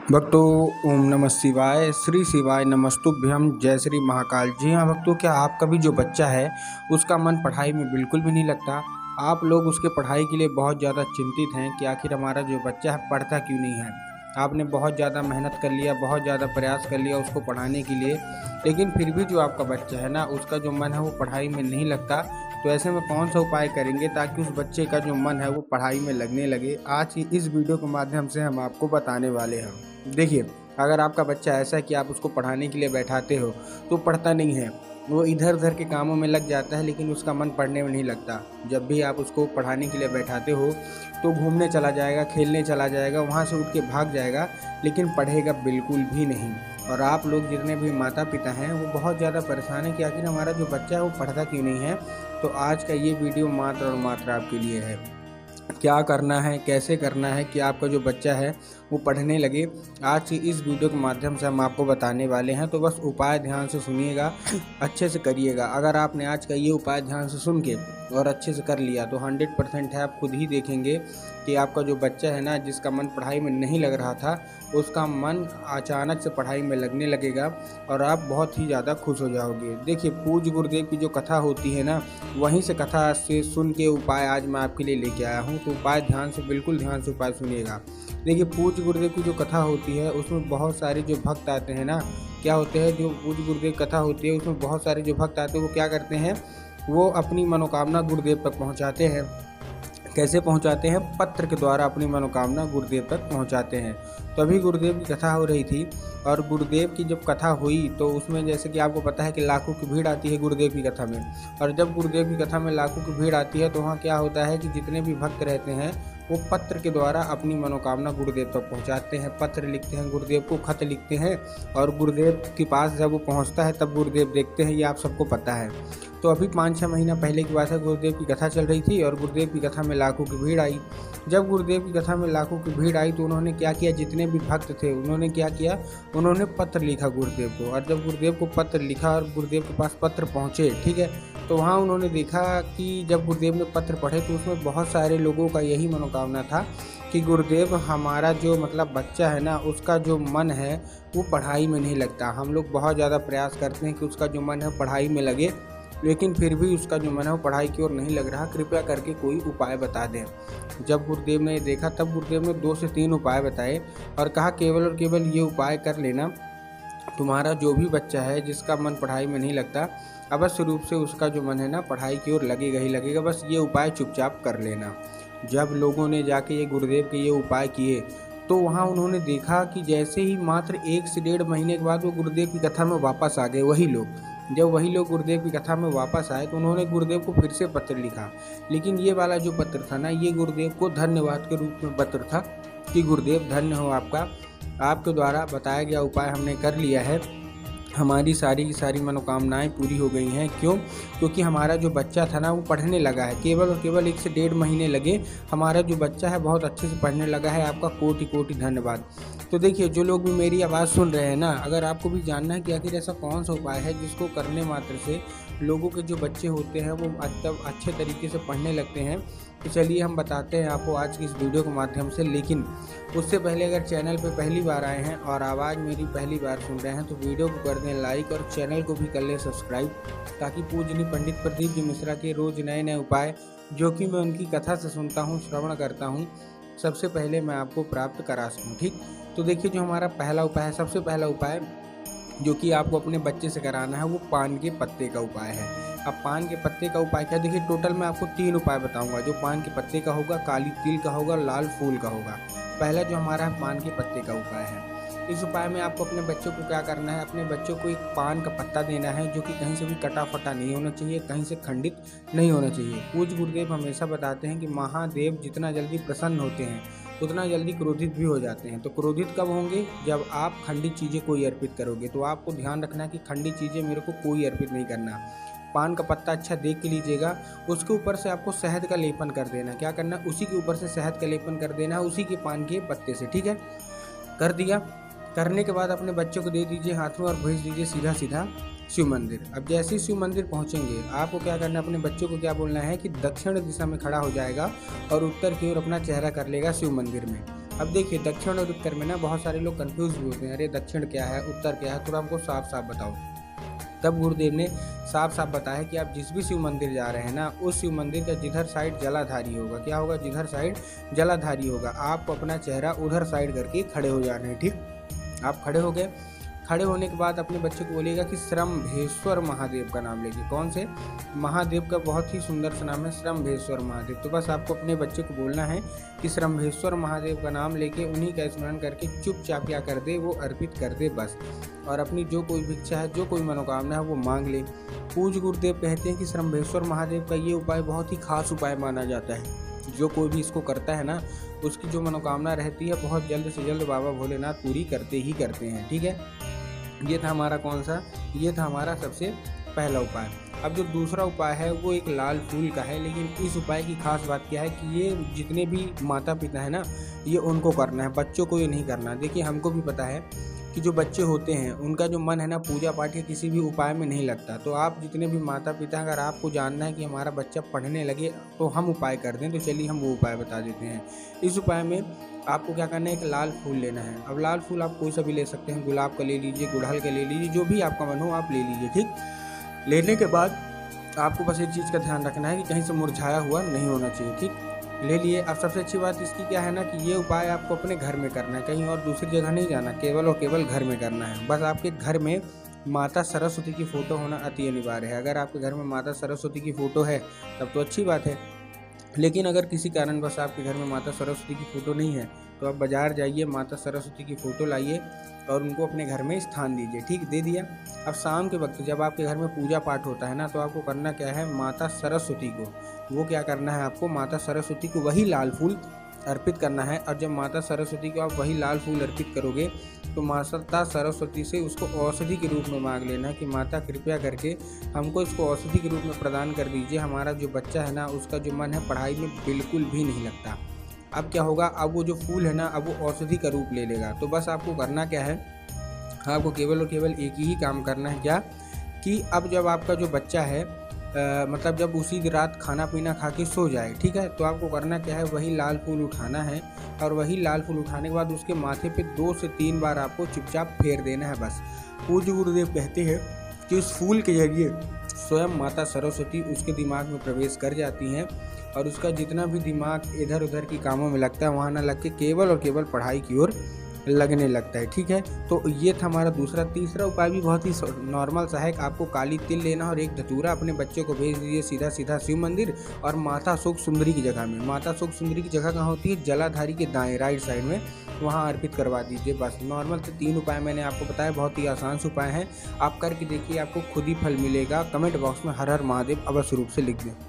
भक्तों, ओम नमः शिवाय, श्री शिवाय नमस्तुभ्यम, जय श्री महाकाल। जी हाँ भक्तों, क्या आपका भी जो बच्चा है उसका मन पढ़ाई में बिल्कुल भी नहीं लगता? आप लोग उसके पढ़ाई के लिए बहुत ज़्यादा चिंतित हैं कि आखिर हमारा जो बच्चा है पढ़ता क्यों नहीं है। आपने बहुत ज़्यादा मेहनत कर लिया, बहुत ज़्यादा प्रयास कर लिया उसको पढ़ाने के लिए, लेकिन फिर भी जो आपका बच्चा है ना, उसका जो मन है वो पढ़ाई में नहीं लगता। तो ऐसे में कौन सा उपाय करेंगे ताकि उस बच्चे का जो मन है वो पढ़ाई में लगने लगे? आज की इस वीडियो के माध्यम से हम आपको बताने वाले हैं। देखिए, अगर आपका बच्चा ऐसा है कि आप उसको पढ़ाने के लिए बैठाते हो तो पढ़ता नहीं है, वो इधर उधर के कामों में लग जाता है, लेकिन उसका मन पढ़ने में नहीं लगता। जब भी आप उसको पढ़ाने के लिए बैठाते हो तो घूमने चला जाएगा, खेलने चला जाएगा, वहाँ से उठ के भाग जाएगा, लेकिन पढ़ेगा बिल्कुल भी नहीं। और आप लोग जितने भी माता पिता हैं वो बहुत ज़्यादा परेशान हैं कि आखिर हमारा जो बच्चा है वो पढ़ता क्यों नहीं है। तो आज का ये वीडियो मात्र और मात्र आपके लिए है। क्या करना है, कैसे करना है कि आपका जो बच्चा है वो पढ़ने लगे, आज की इस वीडियो के माध्यम से हम आपको बताने वाले हैं। तो बस उपाय ध्यान से सुनिएगा, अच्छे से करिएगा। अगर आपने आज का ये उपाय ध्यान से सुन के और अच्छे से कर लिया तो 100% है, आप खुद ही देखेंगे कि आपका जो बच्चा है ना, जिसका मन पढ़ाई में नहीं लग रहा था, उसका मन अचानक से पढ़ाई में लगने लगेगा और आप बहुत ही ज़्यादा खुश हो जाओगे। देखिए, पूज्य गुरुदेव की जो कथा होती है ना, वहीं से कथा से सुन के उपाय आज मैं आपके लिए लेके आया हूँ। तो उपाय ध्यान से, बिल्कुल ध्यान से उपाय सुनिएगा। देखिए, पूज्य गुरुदेव की जो कथा होती है उसमें बहुत सारे जो भक्त आते हैं ना, क्या होते हैं, जो पूज्य गुरुदेव कथा होती है उसमें बहुत सारे जो भक्त आते हैं वो क्या करते हैं, वो अपनी मनोकामना गुरुदेव तक पहुँचाते हैं। कैसे पहुंचाते हैं? पत्र के द्वारा अपनी मनोकामना गुरुदेव तक पहुंचाते हैं। तो अभी गुरुदेव की कथा हो रही थी और गुरुदेव की जब कथा हुई तो उसमें जैसे कि आपको पता है कि लाखों की भीड़ आती है गुरुदेव की कथा में। और जब गुरुदेव की कथा में लाखों की भीड़ आती है तो वहाँ क्या होता है कि जितने भी भक्त रहते हैं वो पत्र के द्वारा अपनी मनोकामना गुरुदेव तक पहुँचाते हैं, पत्र लिखते हैं, गुरुदेव को खत लिखते हैं। और गुरुदेव के पास जब वो पहुँचता है तब गुरुदेव देखते हैं, ये आप सबको पता है। तो अभी 5-6 महीना पहले की बात है, गुरुदेव की कथा चल रही थी और गुरुदेव की कथा में लाखों की भीड़ आई। जब गुरुदेव की कथा में लाखों की भीड़ आई तो उन्होंने क्या किया, जितने भी भक्त थे उन्होंने क्या किया, उन्होंने पत्र लिखा गुरुदेव को। और जब गुरुदेव को पत्र लिखा और गुरुदेव के पास पत्र पहुँचे, ठीक है, तो वहाँ उन्होंने देखा कि जब गुरुदेव ने पत्र पढ़े तो उसमें बहुत सारे लोगों का यही मनोकामना था कि गुरुदेव, हमारा जो बच्चा है ना, उसका जो मन है वो पढ़ाई में नहीं लगता। हम लोग बहुत ज़्यादा प्रयास करते हैं कि उसका जो मन है पढ़ाई में लगे, लेकिन फिर भी उसका जो मन है वो पढ़ाई की ओर नहीं लग रहा, कृपया करके कोई उपाय बता दें। जब गुरुदेव ने देखा तब गुरुदेव ने 2 से 3 उपाय बताए और कहा केवल और केवल ये उपाय कर लेना, तुम्हारा जो भी बच्चा है जिसका मन पढ़ाई में नहीं लगता, अवश्य रूप से उसका जो मन है ना पढ़ाई की ओर लगेगा ही लगेगा। बस ये उपाय चुपचाप कर लेना। जब लोगों ने जाके ये गुरुदेव के ये उपाय किए तो वहाँ उन्होंने देखा कि जैसे ही मात्र 1 से 1.5 महीने के बाद वो गुरुदेव की कथा में वापस आ गए वही लोग। जब वही लोग गुरुदेव की कथा में वापस आए तो उन्होंने गुरुदेव को फिर से पत्र लिखा, लेकिन ये वाला जो पत्र था ना, ये गुरुदेव को धन्यवाद के रूप में पत्र था कि गुरुदेव धन्य हो आपका, आपके द्वारा बताया गया उपाय हमने कर लिया है, हमारी सारी की सारी मनोकामनाएं पूरी हो गई हैं। क्यों? क्योंकि हमारा जो बच्चा था ना वो पढ़ने लगा है। केवल और केवल 1 से 1.5 महीने लगे, हमारा जो बच्चा है बहुत अच्छे से पढ़ने लगा है। आपका कोटि कोटि धन्यवाद। तो देखिए, जो लोग भी मेरी आवाज़ सुन रहे हैं ना, अगर आपको भी जानना है कि आखिर ऐसा कौन सा उपाय है जिसको करने मात्र से लोगों के जो बच्चे होते हैं वो अच्छे तरीके से पढ़ने लगते हैं, तो चलिए हम बताते हैं आपको आज की इस वीडियो के माध्यम से। लेकिन उससे पहले अगर चैनल पे पहली बार आए हैं और आवाज़ मेरी पहली बार सुन रहे हैं तो वीडियो को कर दें लाइक और चैनल को भी कर लें सब्सक्राइब, ताकि पूजनीय पंडित प्रदीप जी मिश्रा के रोज़ नए नए उपाय जो कि मैं उनकी कथा से सुनता हूँ, श्रवण करता हूँ, सबसे पहले मैं आपको प्राप्त करा सकूँ। ठीक, तो देखिए, जो हमारा पहला उपाय है, सबसे पहला उपाय जो कि आपको अपने बच्चे से कराना है वो पान के पत्ते का उपाय है। अब पान के पत्ते का उपाय क्या? देखिए, टोटल मैं आपको 3 उपाय बताऊंगा। जो पान के पत्ते का होगा, काली तिल का होगा, लाल फूल का होगा। पहला जो हमारा है पान के पत्ते का उपाय है। इस उपाय में आपको अपने बच्चों को क्या करना है, अपने बच्चों को एक पान का पत्ता देना है जो कि कहीं से भी कटा फटा नहीं होना चाहिए, कहीं से खंडित नहीं होना चाहिए। पूज्य गुरुदेव हमेशा बताते हैं कि महादेव जितना जल्दी प्रसन्न होते हैं उतना जल्दी क्रोधित भी हो जाते हैं। तो क्रोधित कब होंगे? जब आप खंडित चीज़ें कोई अर्पित करोगे। तो आपको ध्यान रखना है कि खंडित चीज़ें मेरे को कोई अर्पित नहीं करना। पान का पत्ता अच्छा देख के लीजिएगा, उसके ऊपर से आपको शहद का लेपन कर देना। क्या करना? उसी के ऊपर से शहद का लेपन कर देना है, उसी के पान के पत्ते से। ठीक है, कर दिया। करने के बाद अपने बच्चों को दे दीजिए हाथ में और भेज दीजिए सीधा सीधा शिव मंदिर। अब जैसे ही शिव मंदिर पहुंचेंगे आपको क्या करना है, अपने बच्चों को क्या बोलना है कि दक्षिण दिशा में खड़ा हो जाएगा और उत्तर की ओर अपना चेहरा कर लेगा शिव मंदिर में। अब देखिए दक्षिण और उत्तर में ना बहुत सारे लोग कंफ्यूज भी होते हैं, अरे दक्षिण क्या है, उत्तर क्या है, थोड़ा हमको साफ साफ बताओ। तब गुरुदेव ने साफ साफ बताया कि आप जिस भी शिव मंदिर जा रहे हैं ना, उस शिव मंदिर का जिधर साइड जलाधारी होगा, क्या होगा, जिधर साइड जलाधारी होगा, आपको अपना चेहरा उधर साइड करके खड़े हो जाना है। ठीक, आप खड़े हो गए। खड़े होने के बाद अपने बच्चे को बोलिएगा कि श्रम्भेश्वर महादेव का नाम लेके, कौन से, महादेव का बहुत ही सुंदर सा नाम है श्रम्भेश्वर महादेव। तो बस आपको अपने बच्चे को बोलना है कि श्रम्भेश्वर महादेव का नाम लेके उन्हीं का स्मरण करके चुपचाप क्या कर दे, वो अर्पित कर दे बस। और अपनी जो कोई भिक्षा है, जो कोई मनोकामना है वो मांग ले। पूज्य गुरुदेव कहते हैं कि श्रम्भेश्वर महादेव का ये उपाय बहुत ही खास उपाय माना जाता है। जो कोई भी इसको करता है ना, उसकी जो मनोकामना रहती है बहुत जल्द से जल्द बाबा भोलेनाथ पूरी करते ही करते हैं। ठीक है, ये था हमारा कौन सा, ये था हमारा सबसे पहला उपाय। अब जो दूसरा उपाय है वो एक लाल फूल का है, लेकिन इस उपाय की खास बात क्या है कि ये जितने भी माता पिता है ना, ये उनको करना है, बच्चों को ये नहीं करना। देखिए हमको भी पता है कि जो बच्चे होते हैं उनका जो मन है ना पूजा पाठ या किसी भी उपाय में नहीं लगता। तो आप जितने भी माता पिता, अगर आपको जानना है कि हमारा बच्चा पढ़ने लगे तो हम उपाय कर दें, तो चलिए हम वो उपाय बता देते हैं। इस उपाय में आपको क्या करना है, एक लाल फूल लेना है। अब लाल फूल आप कोई सा भी ले सकते हैं, गुलाब का ले लीजिए, गुड़हल का ले लीजिए, जो भी आपका मन हो आप ले लीजिए। ठीक, लेने के बाद आपको बस एक चीज़ का ध्यान रखना है कि कहीं से मुरझाया हुआ नहीं होना चाहिए। ठीक, ले लिए। अब सबसे अच्छी बात इसकी क्या है ना कि ये उपाय आपको अपने घर में करना है, कहीं और दूसरी जगह नहीं जाना, केवल और केवल घर में करना है। बस आपके घर में माता सरस्वती की फ़ोटो होना अति अनिवार्य है। अगर आपके घर में माता सरस्वती की फ़ोटो है तब तो अच्छी बात है, लेकिन अगर किसी कारणवश आपके घर में माता सरस्वती की फ़ोटो नहीं है तो आप बाज़ार जाइए, माता सरस्वती की फ़ोटो लाइए और उनको अपने घर में स्थान दीजिए। ठीक, दे दिया। अब शाम के वक्त जब आपके घर में पूजा पाठ होता है ना, तो आपको करना क्या है, माता सरस्वती को वो क्या करना है, आपको माता सरस्वती को वही लाल फूल अर्पित करना है। और जब माता सरस्वती को आप वही लाल फूल अर्पित करोगे तो माता सरस्वती से उसको औषधि के रूप में मांग लेना कि माता कृपया करके हमको इसको औषधि के रूप में प्रदान कर दीजिए। हमारा जो बच्चा है ना, उसका जो मन है पढ़ाई में बिल्कुल भी नहीं लगता। अब क्या होगा, अब वो जो फूल है ना, अब वो औषधि का रूप ले लेगा। तो बस आपको करना क्या है, आपको केवल और केवल एक ही काम करना है, क्या कि अब जब आपका जो बच्चा है मतलब जब उसी रात खाना पीना खा के सो जाए, ठीक है, तो आपको करना क्या है, वही लाल फूल उठाना है और वही लाल फूल उठाने के बाद उसके माथे पे 2 से 3 बार आपको चुपचाप फेर देना है बस। पूज्य गुरुदेव कहते हैं कि उस फूल के जरिए स्वयं माता सरस्वती उसके दिमाग में प्रवेश कर जाती हैं और उसका जितना भी दिमाग इधर उधर की कामों में लगता है वहाँ ना लग के केवल और केवल पढ़ाई की ओर लगने लगता है। ठीक है, तो ये था हमारा दूसरा। तीसरा उपाय भी बहुत ही नॉर्मल सा है, आपको काली तिल लेना और एक धतूरा अपने बच्चे को भेज दीजिए सीधा सीधा शिव मंदिर और माता सुख सुंदरी की जगह में। माता सुख सुंदरी की जगह कहाँ होती है, जलाधारी के दाएं राइट साइड में, वहाँ अर्पित करवा दीजिए बस। नॉर्मल से 3 उपाय मैंने आपको बताया, बहुत ही आसान से उपाय हैं, आप करके देखिए, आपको खुद ही फल मिलेगा। कमेंट बॉक्स में हर हर महादेव अवश्य रूप से लिख दें।